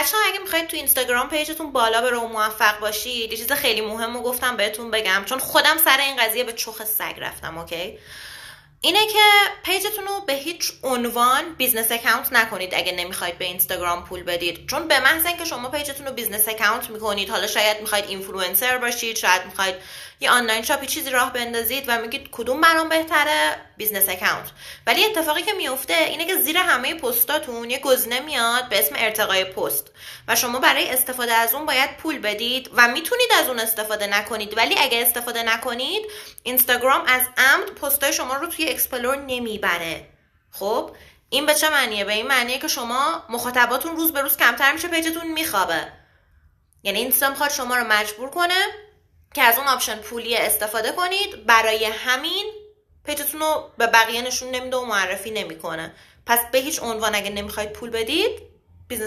بچه‌ها اگه میخواید تو اینستاگرام پیجتون بالا بره و موفق باشید، یه چیز خیلی مهم رو گفتم بهتون بگم، چون خودم سر این قضیه به چخ سگ رفتم. اوکی؟ اینه که پیجتون رو به هیچ عنوان بیزنس اکانت نکنید اگه نمیخواید به اینستاگرام پول بدید، چون به محض اینکه شما پیجتون رو بیزنس اکانت میکنید، حالا شاید میخواید اینفلوئنسر باشید، شاید میخواید یه آنلاین شاپی چیزی راه بندازید و میگید کدوم برام بهتره، بیزنس اکانت. ولی اتفاقی که میفته اینه که زیر همه پستاتون یه گزینه میاد به اسم ارتقای پست و شما برای استفاده از اون باید پول بدید و میتونید از اون استفاده نکنید، ولی اگه استفاده نکنید اینستاگرام از عمد پستای شما رو توی اکسپلور نمیبره. خب این به چه معنیه؟ به این معنیه که شما مخاطباتون روز به روز کمتر میشه، پیجتون میخوابه. یعنی اینستا میخواد شما رو مجبور کنه که از اون آپشن پولی استفاده کنید، برای همین پیجتون رو به بقیه نشون نمیده و معرفی نمیکنه. پس به هیچ عنوان اگه نمیخواید پول بدید